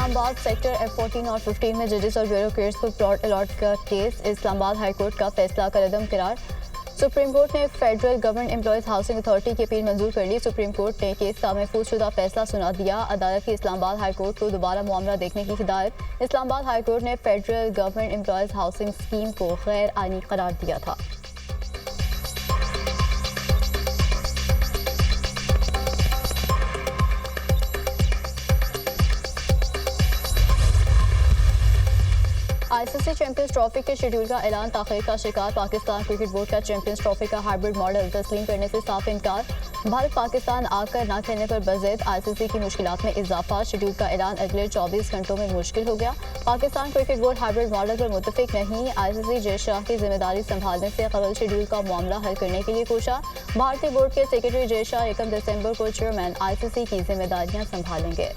Islamabad sector F14 और 15 में जजेस और ब्यूरोक्रेट्स को प्लॉट अलॉट का केस इस्लामाबाद हाई कोर्ट का फैसला कलअदम करार। सुप्रीम कोर्ट ने federal government employees housing authority की अपील मंजूर कर ली। सुप्रीम कोर्ट ने केस का महफूजशुदा फैसला सुना दिया। अदालत की इस्लामाबाद हाई कोर्ट को दोबारा मामला देखने की हिदायत। इस्लामाबाद हाई कोर्ट ने federal government employees housing scheme को गैर आईनी करार दिया था। आईसीसी चैंपियंस ट्रॉफी के शेड्यूल का ऐलान ताख़ीर का शिकार। पाकिस्तान क्रिकेट बोर्ड का चैंपियंस ट्रॉफी का हाइब्रिड मॉडल तस्लीम करने से साफ इनकार। भारत पाकिस्तान आकर न खेलने पर बज़ेद आईसीसी की मुश्किलात में इजाफा। शेड्यूल का ऐलान अगले 24 घंटों में मुश्किल हो गया। Pakistan cricket board hybrid model पर मुतफिक नहीं। आईसीसी जय शाह की जिम्मेदारी संभालने से कबल शेड्यूल का मामला हल करने के लिए कोशा। भारतीय बोर्ड के सेक्रेटरी जय शाह 1 दिसंबर को चेयरमैन आईसीसी की जिम्मेदारियां संभालेंगे।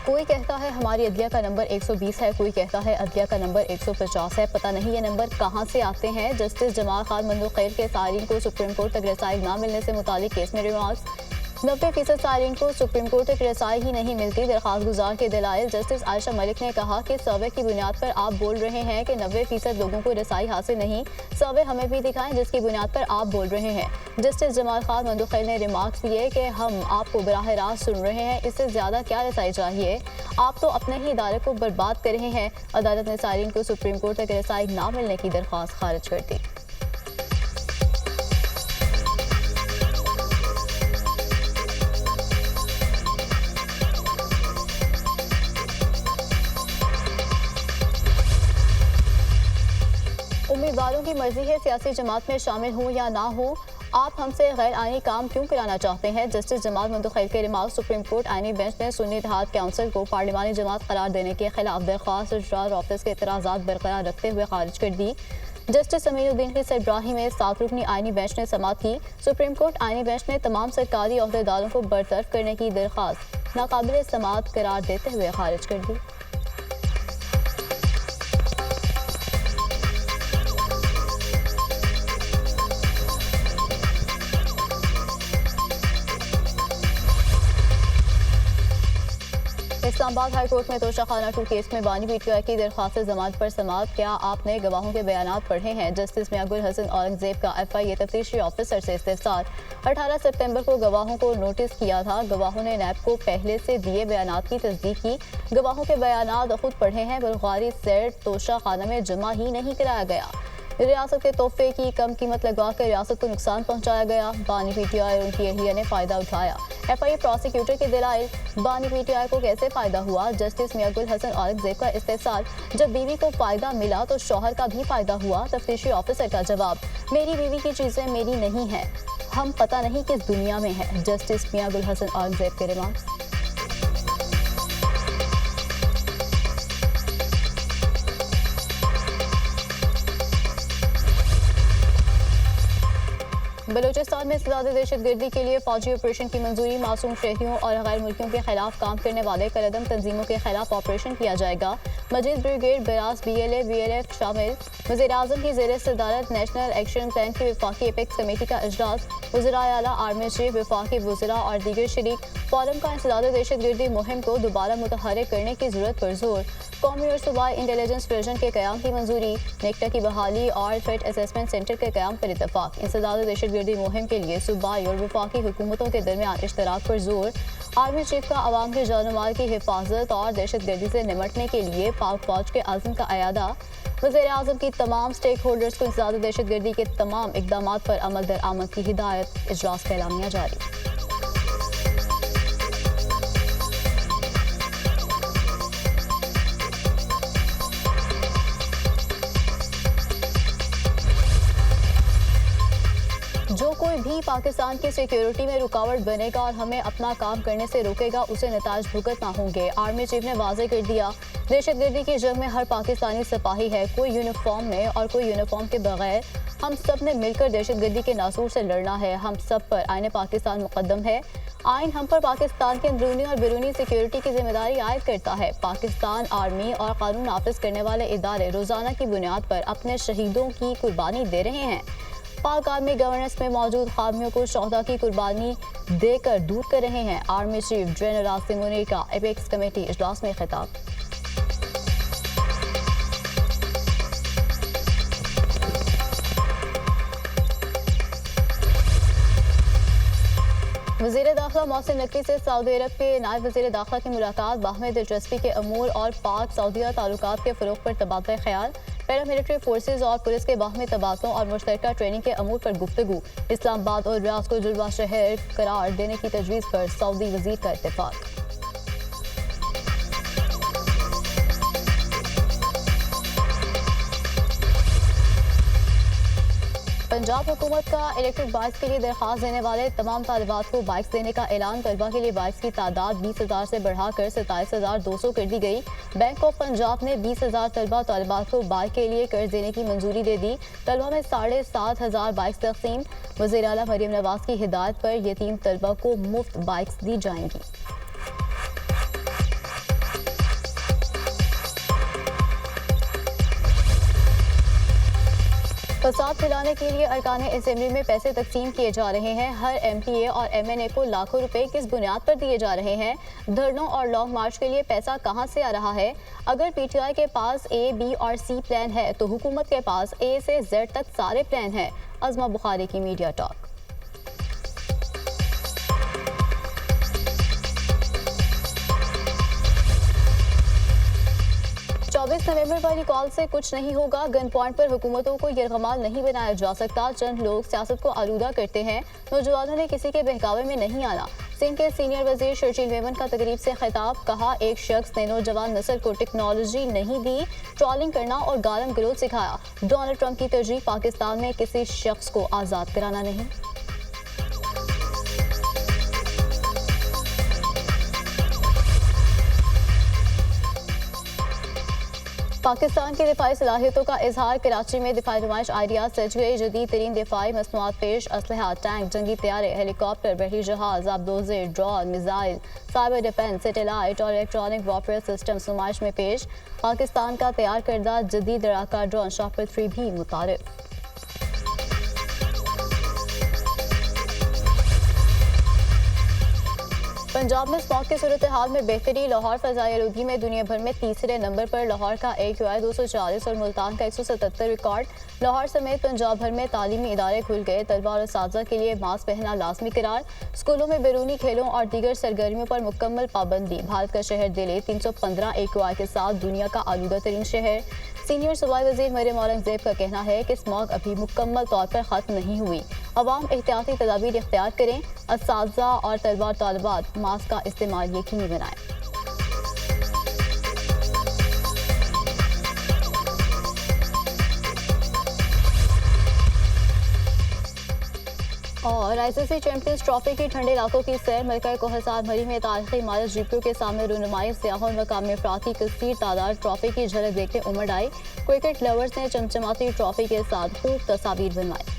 कोई कहता है हमारी अदलिया का नंबर 120 है, कोई कहता है अदलिया का नंबर 150 है। पता नहीं ये नंबर कहां से आते हैं। जस्टिस जमाल खान मंदुखैर के सारीन को सुप्रीम कोर्ट तक रसाई न मिलने से मुतालिक केस में रिमार्क्स। 90% सारीन को सुप्रीम कोर्ट तक रसाई ही नहीं मिलती। दरख्वास्त गुजार के दलाइल। जस्टिस आयशा मलिक ने कहा कि सर्वे की बुनियाद पर आप बोल रहे हैं कि 90% लोगों को रसाई हासिल नहीं। सर्वे हमें भी दिखाएं जिसकी बुनियाद पर आप बोल रहे हैं। जस्टिस जमाल खान मंदुखैर ने रिमार्क्स दिए कि हम आपको बराह रास्त सुन रहे हैं, इससे ज़्यादा क्या रसाई चाहिए। आप तो अपने ही इदारे को बर्बाद कर रहे हैं। अदालत ने सारीन को सुप्रीम कोर्ट तक रसाई न मिलने की दरख्वास्त खारिज कर दी। उम्मीदवारों की मर्जी है सियासी जमात में शामिल हों या ना हो। आप हमसे गैर आईनी काम क्यों कराना चाहते हैं। जस्टिस जमाल मंदुखैर के रिमार्क। सुप्रीम कोर्ट आईनी बेंच ने सुन्नी इत्तेहाद काउंसिल को पार्लिमानी जमात करार देने के खिलाफ दरख्वास्त रजिस्ट्रार ऑफिस के एतराज़ात बरकरार रखते हुए खारिज कर दी। जस्टिस अमीनुद्दीन की सरबराही में 7 रुकनी आईनी बेंच ने समाअत की। सुप्रीम कोर्ट आईनी बेंच ने तमाम सरकारी अहदेदारों को बरतरफ करने की दरख्वास्त नाकाबिल समाअत करार देते हुए खारिज कर दी। इस्लामाबाद हाई कोर्ट में तोशाखाना 2 केस में बानी पीटीआई की दरख्वास्त जमानत पर समाअत। क्या आपने गवाहों के बयानात पढ़े हैं। जस्टिस मियागुल हसन औरंगजेब का एफआईए तफ्तीशी ऑफिसर से इस्तिफसार। 18 सितंबर को गवाहों को नोटिस किया था। गवाहों ने नैब को पहले से दिए बयानात की तस्दीक की। गवाहों के बयानात खुद पढ़े हैं। बुल्गारी सेट तोशाखाना में जमा ही नहीं कराया गया। रियासत के तोहफे की कम कीमत लगवा कर रियासत को नुकसान पहुंचाया गया। बानी पीटीआई और उनकी अहलिया ने फ़ायदा उठाया। एफआईए प्रोसिक्यूटर के दलाइल। बानी पीटीआई को कैसे फ़ायदा हुआ। जस्टिस मियागुल हसन औरंगजेब का इस्तिफसार। जब बीवी को फ़ायदा मिला तो शौहर का भी फ़ायदा हुआ। तफ्तीशी ऑफिसर का जवाब। मेरी बीवी की चीज़ें मेरी नहीं हैं, हम पता नहीं किस दुनिया में हैं। जस्टिस मियागुल हसन औरंगजेब के रिमार्क्स। बलूचिस्तान में सजाद दहशतगर्दी के लिए फौजी ऑपरेशन की मंजूरी। मासूम शहरियों और गैर मुल्कियों के खिलाफ काम करने वाले कलअदम तंजीमों के खिलाफ ऑपरेशन किया जाएगा। मजीद ब्रिगेड बरास BLA BLF शामिल। वज़ीर-ए-आज़म की ज़ेर सदारत नेशनल एक्शन प्लान की वफाकी एपेक्स कमेटी का इजलास। वज़ीराए आला, आर्मी चीफ, वफाकी वज़ीरा और दीगर शरीक। फोरम का इंसदाद दहशतगर्दी मुहिम को दोबारा मुतहर्रिक करने की जरूरत पर जोर। कौमी और सूबाई इंटेलिजेंस वर्जन के क़याम की मंजूरी। नेक्टा की बहाली और थ्रेट असेसमेंट सेंटर के क़याम पर इत्तफाक। इंसदाद दहशतगर्दी मुहिम के लिए सूबाई और वफाकी हुकूमतों के दरमियान इश्तराक पर जोर। आर्मी चीफ का अवाम के जान माल की हिफाजत और दहशतगर्दी से निमटने के लिए पाक फौज के आज़म का अयादा। वज़ीर-ए-आज़म की तमाम स्टेक होल्डर्स को इंसदाद दहशतगर्दी के तमाम इक़दामात पर अमल दरामद की हिदायत। इजलास का एलामिया जारी। जो कोई भी ही पाकिस्तान की सिक्योरिटी में रुकावट बनेगा और हमें अपना काम करने से रोकेगा, उसे नताज भुगतना होंगे। आर्मी चीफ ने वाजे कर दिया, दहशतगर्दी की जंग में हर पाकिस्तानी सिपाही है, कोई यूनिफॉर्म में और कोई यूनिफॉर्म के बगैर। हम सब ने मिलकर दहशतगर्दी के नासूर से लड़ना है। हम सब पर आईन पाकिस्तान मुकद्दम है। आइन हम पर पाकिस्तान के अंदरूनी और बैरूनी सिक्योरिटी की जिम्मेदारी आयद करता है। पाकिस्तान आर्मी और कानून नाफिज करने वाले इदारे रोजाना की बुनियाद पर अपने शहीदों की कुर्बानी दे रहे हैं। पाक आर्मी गवर्नेंस में मौजूद खामियों को शोहदा की कुर्बानी देकर दूर कर रहे हैं। Army chief general Asim Munir का एपेक्स कमेटी इजलास में खिताब। वज़ीर दाखिला मोहसिन नकवी से सऊदी अरब के नायब वज़ीर दाखिला की मुलाकात, बाहमी दिलचस्पी के अमूर और पाक सऊदीया ताल्लुकात के फ़रोग़ पर तबादला ख्याल। पैरामिलिट्री फोर्सेज और पुलिस के बाहमी तबादलों और मुश्तरका ट्रेनिंग के अमूर पर गुफ्तगू। इस्लामाबाद और रियाद को जुड़वा शहर करार देने की तजवीज़ पर सऊदी वज़ीर का इत्तेफाक। पंजाब हुकूमत का इलेक्ट्रिक बाइक्स के लिए दरख्वास्त देने वाले तमाम तालिबात को बाइक्स देने का ऐलान। तलबा के लिए बाइक्स की तादाद 20,000 से बढ़ाकर 27,200 कर दी गई। बैंक ऑफ पंजाब ने 20,000 तलबा तालिबात को बाइक के लिए कर्ज देने की मंजूरी दे दी। तलबा में 7,500 बाइक्स तकसीम। वज़ीर आला मरियम नवाज की हिदायत पर यतीम तलबा को मुफ्त बाइक्स दी जाएंगी। फसाद फैलाने के लिए अरकान असेंबली में पैसे तकसीम किए जा रहे हैं। हर MPA और MNA को लाखों रुपए किस बुनियाद पर दिए जा रहे हैं? धरनों और लॉन्ग मार्च के लिए पैसा कहां से आ रहा है? अगर PTI के पास A, B और C प्लान है तो हुकूमत के पास A से Z तक सारे प्लान हैं। अज़मा बुखारी की मीडिया टॉक। 24 नवंबर वाली कॉल से कुछ नहीं होगा। गन पॉइंट पर हुकूमतों को यरगमाल नहीं बनाया जा सकता। चंद लोग सियासत को आलूदा करते हैं। नौजवानों ने किसी के बहकावे में नहीं आना। सिंध के सीनियर वजीर शर्जील मेमन का तकरीब से खिताब। कहा, एक शख्स ने नौजवान नस्ल को टेक्नोलॉजी नहीं दी, ट्रॉलिंग करना और गालम गलोच सिखाया। डोनाल्ड ट्रंप की तरजीह पाकिस्तान में किसी शख्स को आज़ाद कराना नहीं। पाकिस्तान की दिफाई सलाहियतों का इजहार। कराची में दिफाई नुमाइश आइडियाज सज गई। जदीद तरीन दिफाई मसनूआत पेश। असलहा, टैंक, जंगी तैयारे, हेलीकॉप्टर, बहरी जहाज, आबदोज़े, drone, missile, cyber defence, satellite और इलेक्ट्रॉनिक वॉरफेयर सिस्टम्स नुमाइश में पेश। पाकिस्तान का तैयार करदा जदीद लड़ाका ड्रोन शॉपर 3 भी मुतारिफ। पंजाब में स्मॉग की सूरत हाल में बेहतरी। लाहौर फ़ज़ाई आलूदगी में दुनिया भर में तीसरे नंबर पर। लाहौर का AQI 240 और मुल्तान का 177 रिकॉर्ड। लाहौर समेत पंजाब भर में तालीमी इदारे खुल गए। तलबा और असातिज़ा के लिए मास्क पहनना लाजमी करार। स्कूलों में बैरूनी खेलों और दीगर सरगर्मियों पर मुकम्मल पाबंदी। भारत का शहर दिल्ली 315 AQI के साथ दुनिया का आलूदा तरीन शहर। सीनियर सूबाई वज़ीर मरियम औरंगज़ेब का कहना है कि स्मॉग अभी मुकम्मल तौर पर ख़त्म नहीं हुई। अवाम एहतियाती तदाबीर इख्तियार करें। असातिज़ा और तलबा तालिबात मास्क का इस्तेमाल यकीनी बनाएं। और ICC चैंपियंस ट्रॉफी की ठंडे इलाकों की सैर। मलका कोहसार मरी में तारीखी इमारत GPO के सामने रुनुमाई। सियाहों और मकामी अफराद की कसीर तादाद ट्रॉफी की झलक देखते उमड़ आई। क्रिकेट लवर्स ने चमचमाती ट्रॉफी के साथ खूब तस्वीर बनवाई।